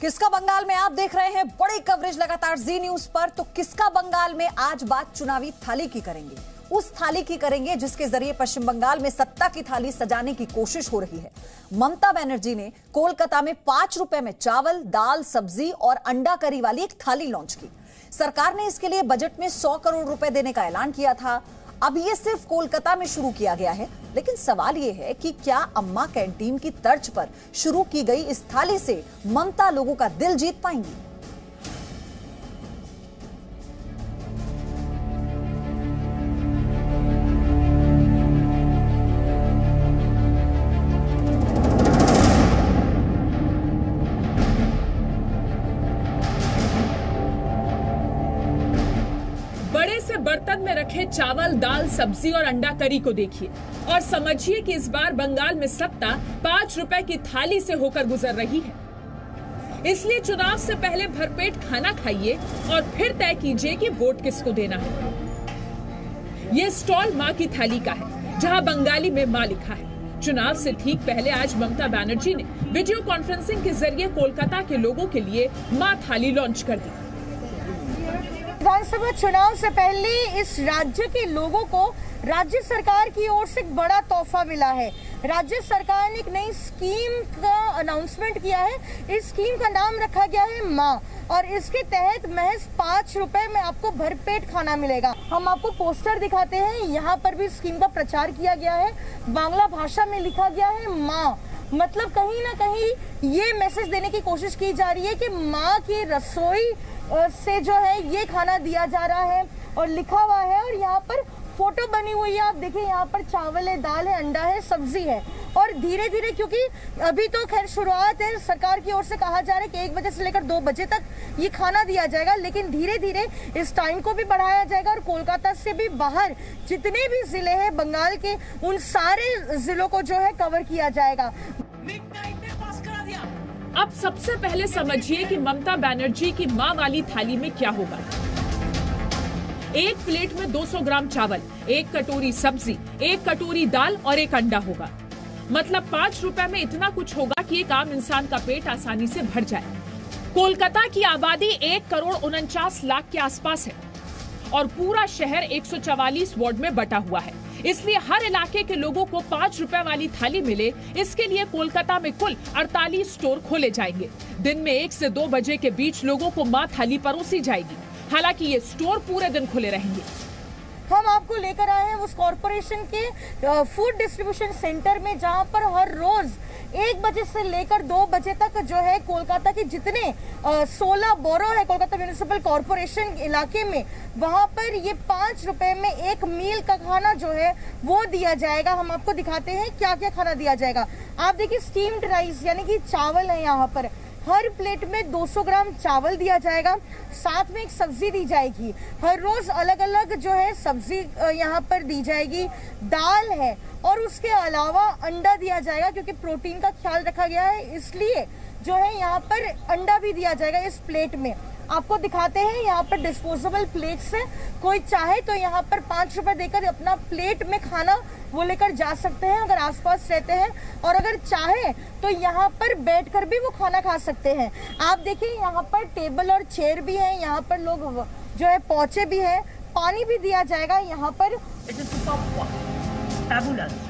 किसका बंगाल में आप देख रहे हैं बड़ी कवरेज लगातार जी न्यूज पर। तो किसका बंगाल में आज बात चुनावी थाली की करेंगे, उस थाली की करेंगे जिसके जरिए पश्चिम बंगाल में सत्ता की थाली सजाने की कोशिश हो रही है। ममता बनर्जी ने कोलकाता में 5 रुपए में चावल, दाल, सब्जी और अंडा करी वाली एक थाली लॉन्च की। सरकार ने इसके लिए बजट में 100 करोड़ रुपए देने का ऐलान किया था। अब ये सिर्फ कोलकाता में शुरू किया गया है, लेकिन सवाल ये है कि क्या अम्मा कैंटीन की तर्ज पर शुरू की गई इस थाली से ममता लोगों का दिल जीत पाएंगी? बड़े से बर्तन में रखे चावल, दाल, सब्जी और अंडा करी को देखिए और समझिए कि इस बार बंगाल में सत्ता 5 रुपए की थाली से होकर गुजर रही है। इसलिए चुनाव से पहले भरपेट खाना खाइए और फिर तय कीजिए कि वोट किसको देना है। ये स्टॉल मां की थाली का है, जहां बंगाली में मां लिखा है। चुनाव से ठीक पहले आज ममता बनर्जी ने वीडियो कॉन्फ्रेंसिंग के जरिए कोलकाता के लोगों के लिए मां थाली लॉन्च कर दी। विधानसभा चुनाव से पहले इस राज्य के लोगों को राज्य सरकार की ओर से एक बड़ा तोहफा मिला है। राज्य सरकार ने एक नई स्कीम का अनाउंसमेंट किया है। इस स्कीम का नाम रखा गया है माँ, और इसके तहत महज 5 रुपए में आपको भरपेट खाना मिलेगा। हम आपको पोस्टर दिखाते हैं, यहाँ पर भी स्कीम का प्रचार किया गया है। बांग्ला भाषा में लिखा गया है माँ, मतलब कहीं ना कहीं ये मैसेज देने की कोशिश की जा रही है कि माँ की रसोई से जो है ये खाना दिया जा रहा है और लिखा हुआ है। और यहाँ पर फोटो बनी हुई है, आप देखिए यहाँ पर चावल है, दाल है, अंडा है, सब्जी है। और धीरे धीरे, क्योंकि अभी तो खैर शुरुआत है, सरकार की ओर से कहा जा रहा है कि 1 बजे से लेकर 2 बजे तक ये खाना दिया जाएगा, लेकिन धीरे धीरे इस टाइम को भी बढ़ाया जाएगा और कोलकाता से भी बाहर जितने भी जिले हैं बंगाल के, उन सारे जिलों को जो है कवर किया जाएगा। अब सबसे पहले समझिए कि ममता बनर्जी की मां वाली थाली में क्या होगा। एक प्लेट में 200 ग्राम चावल, 1 कटोरी सब्जी, 1 कटोरी दाल और 1 अंडा होगा। मतलब 5 रुपए में इतना कुछ होगा कि एक आम इंसान का पेट आसानी से भर जाए। कोलकाता की आबादी 1 करोड़ 49 लाख के आसपास है और पूरा शहर 144 वार्ड में बटा हुआ है। इसलिए हर इलाके के लोगों को 5 रुपए वाली थाली मिले, इसके लिए कोलकाता में कुल 48 स्टोर खोले जाएंगे। दिन में 1 से 2 बजे के बीच लोगों को मां थाली परोसी जाएगी। हालांकि ये स्टोर पूरे दिन खुले रहेंगे। हम आपको लेकर आए हैं उस कॉर्पोरेशन के फूड डिस्ट्रीब्यूशन सेंटर में, जहां पर हर रोज 1 बजे से लेकर 2 बजे तक जो है कोलकाता के जितने 16 बोरो है कोलकाता म्युनिसिपल कॉर्पोरेशन इलाके में, वहां पर ये 5 रुपए में एक मील का खाना जो है वो दिया जाएगा। हम आपको दिखाते हैं क्या क्या खाना दिया जाएगा। आप देखिए स्टीम्ड राइस यानी कि चावल है, यहाँ पर हर प्लेट में 200 ग्राम चावल दिया जाएगा, साथ में एक सब्जी दी जाएगी। हर रोज अलग अलग जो है सब्जी यहाँ पर दी जाएगी, दाल है और उसके अलावा अंडा दिया जाएगा, क्योंकि प्रोटीन का ख्याल रखा गया है, इसलिए जो है यहाँ पर अंडा भी दिया जाएगा इस प्लेट में। आपको दिखाते हैं यहाँ पर डिस्पोजेबल प्लेट्स है, कोई चाहे तो यहाँ पर 5 रुपए देकर अपना प्लेट में खाना वो लेकर जा सकते हैं अगर आसपास रहते हैं, और अगर चाहे तो यहाँ पर बैठकर भी वो खाना खा सकते हैं। आप देखिए यहाँ पर टेबल और चेयर भी है, यहाँ पर लोग जो है पहुंचे भी है, पानी भी दिया जाएगा यहाँ पर।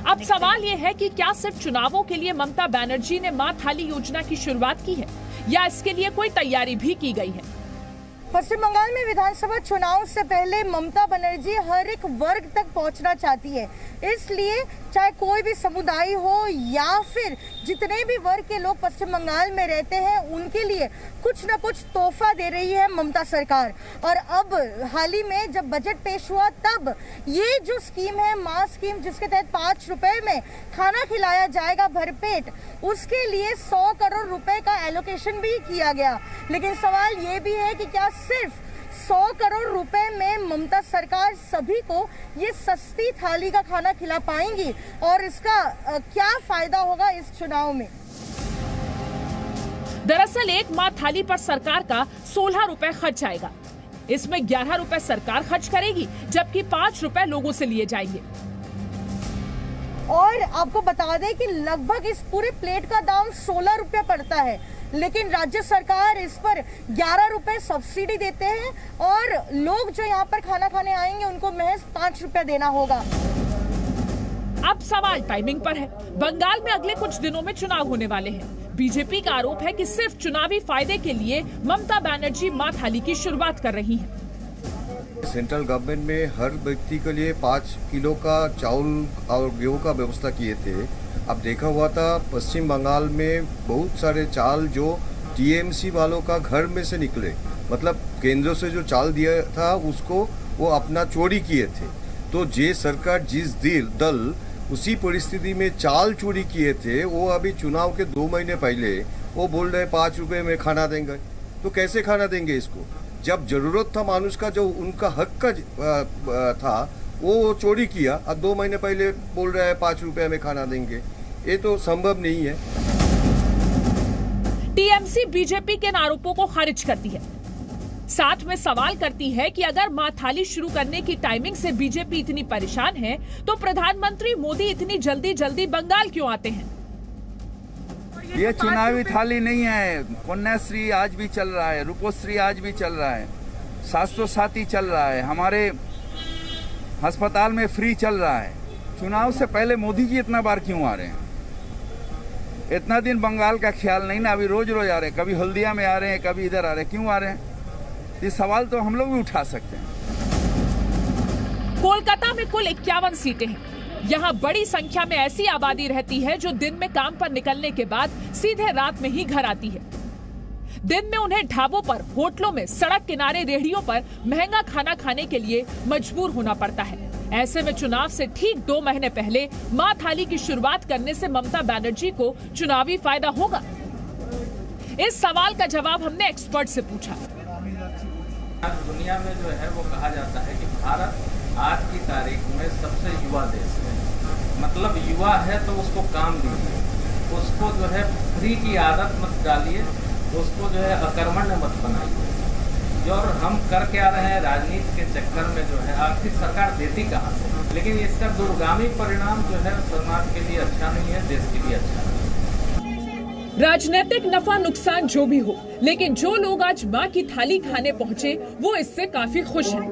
अब सवाल ये है कि क्या सिर्फ चुनावों के लिए ममता बनर्जी ने मां थाली योजना की शुरुआत की है या इसके लिए कोई तैयारी भी की गई है? पश्चिम बंगाल में विधानसभा चुनाव से पहले ममता बनर्जी हर एक वर्ग तक पहुंचना चाहती है, इसलिए चाहे कोई भी समुदाय हो या फिर जितने भी वर्ग के लोग पश्चिम बंगाल में रहते हैं, उनके लिए कुछ न कुछ तोहफा दे रही है ममता सरकार। और अब हाल ही में जब बजट पेश हुआ, तब ये जो स्कीम है माँ स्कीम, जिसके तहत 5 रुपए में खाना खिलाया जाएगा भरपेट, उसके लिए 100 करोड़ रुपए का एलोकेशन भी किया गया। लेकिन सवाल ये भी है कि क्या सिर्फ 100 करोड़ रुपए में ममता सरकार सभी को ये सस्ती थाली का खाना खिला पाएंगी, और इसका क्या फायदा होगा इस चुनाव में? दरअसल एक मां थाली पर सरकार का 16 रुपए खर्च आएगा। इसमें 11 रुपए सरकार खर्च करेगी, जबकि 5 रुपए लोगों से लिए जाएंगे। और आपको बता दें कि लगभग इस पूरे प्लेट का दाम 16 रुपये पड़ता है, लेकिन राज्य सरकार इस पर 11 रुपए सब्सिडी देते हैं और लोग जो यहाँ पर खाना खाने आएंगे उनको महज 5 रुपए देना होगा। अब सवाल टाइमिंग पर है। बंगाल में अगले कुछ दिनों में चुनाव होने वाले हैं। बीजेपी का आरोप है कि सिर्फ चुनावी फायदे के लिए ममता बनर्जी मां थाली की शुरुआत कर रही हैं। सेंट्रल गवर्नमेंट में हर व्यक्ति के लिए 5 किलो का चावल और गेहूं का व्यवस्था किए थे। अब देखा हुआ था पश्चिम बंगाल में बहुत सारे चावल जो टीएमसी वालों का घर में से निकले, मतलब केंद्र से जो चावल दिया था उसको वो अपना चोरी किए थे। तो जे सरकार जिस दल उसी परिस्थिति में चावल चोरी किए थे, वो अभी चुनाव के 2 महीने पहले वो बोल रहे 5 रुपए में खाना देंगे। तो कैसे खाना देंगे इसको? जब जरूरत था मानुष का, जो उनका हक का था, वो चोरी किया और 2 महीने पहले बोल रहे हैं 5 रुपए में खाना देंगे। ये तो संभव नहीं है। टीएमसी बीजेपी के आरोपों को खारिज करती है, साथ में सवाल करती है कि अगर मां थाली शुरू करने की टाइमिंग से बीजेपी इतनी परेशान है, तो प्रधानमंत्री मोदी इतनी जल्दी बंगाल क्यों आते हैं? ये चुनावी थाली नहीं है। कन्याश्री आज भी चल रहा है, रूपोश्री आज भी चल रहा है, 707 चल रहा है, हमारे अस्पताल में फ्री चल रहा है। चुनाव से पहले मोदी जी इतना बार क्यों आ रहे हैं? इतना दिन बंगाल का ख्याल नहीं ना, अभी रोज आ रहे हैं, कभी हल्दिया में आ रहे हैं, कभी इधर आ रहे हैं, क्यों आ रहे हैं? ये सवाल तो हम लोग भी उठा सकते हैं। कोलकाता में कुल 51 सीटें हैं। यहाँ बड़ी संख्या में ऐसी आबादी रहती है जो दिन में काम पर निकलने के बाद सीधे रात में ही घर आती है। दिन में उन्हें ढाबों पर, होटलों में, सड़क किनारे, रेहड़ियों पर महंगा खाना खाने के लिए मजबूर होना पड़ता है। ऐसे में चुनाव से ठीक 2 महीने पहले मां थाली की शुरुआत करने से ममता बनर्जी को चुनावी फायदा होगा? इस सवाल का जवाब हमने एक्सपर्ट से पूछा। दुनिया में जो है वो कहा जाता है कि भारत आज की तारीख में सबसे युवा देश है। मतलब युवा है तो उसको काम दीजिए, उसको जो है फ्री की आदत मत डालिए, उसको जो है अकर्मण्य मत बनाइए। और हम कर क्या रहे हैं राजनीति के चक्कर में, जो है आखिर सरकार देती कहाँ से? लेकिन इसका दूरगामी परिणाम जो है समाज के लिए अच्छा नहीं है, देश के लिए अच्छा नहीं है। राजनीतिक नफा नुकसान जो भी हो, लेकिन जो लोग आज मां की थाली खाने पहुंचे वो इससे काफी खुश हैं।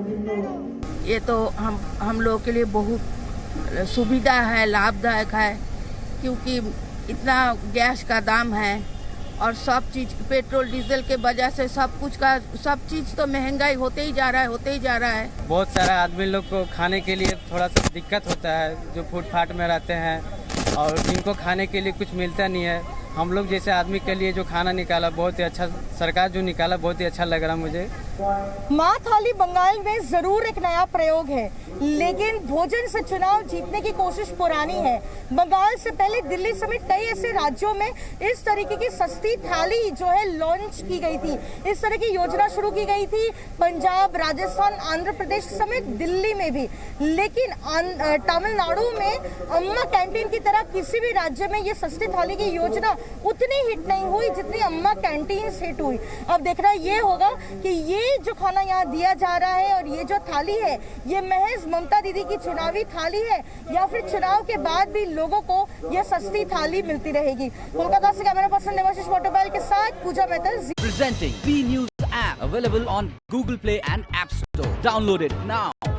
ये तो हम लोगों के लिए बहुत सुविधा है, लाभदायक है, क्योंकि इतना गैस का दाम है और सब चीज, पेट्रोल डीजल के वजह से सब चीज तो महंगाई होते ही जा रहा है। बहुत सारा आदमी लोग को खाने के लिए थोड़ा सा दिक्कत होता है, जो फुटपाथ में रहते हैं और जिनको खाने के लिए कुछ मिलता नहीं है। हम लोग जैसे आदमी के लिए जो खाना निकाला बहुत ही अच्छा, सरकार जो निकाला बहुत ही अच्छा लग रहा मुझे। मां थाली बंगाल में जरूर एक नया प्रयोग है, लेकिन भोजन से चुनाव जीतने की कोशिश पुरानी है। बंगाल से पहले दिल्ली समेत कई ऐसे राज्यों में इस तरीके की सस्ती थाली जो है लॉन्च की गई थी, इस तरह की योजना शुरू की गई थी पंजाब, राजस्थान, आंध्र प्रदेश समेत दिल्ली में भी। लेकिन तमिलनाडु में अम्मा कैंटीन की तरह किसी भी राज्य में ये सस्ती थाली की योजना उतनी हिट नहीं हुई जितनी अम्मा कैंटीन हिट हुई। अब देखना ये होगा कि ये जो खाना यहाँ दिया जा रहा है और ये जो थाली है, ये महज ममता दीदी की चुनावी थाली है या फिर चुनाव के बाद भी लोगों को ये सस्ती थाली मिलती रहेगी। कोलकाता से कैमरा पर्सन देवाशीष मोटोमोबाइल के साथ पूजा Mehta. Presenting B News app available on Google Play and App Store. Download it now.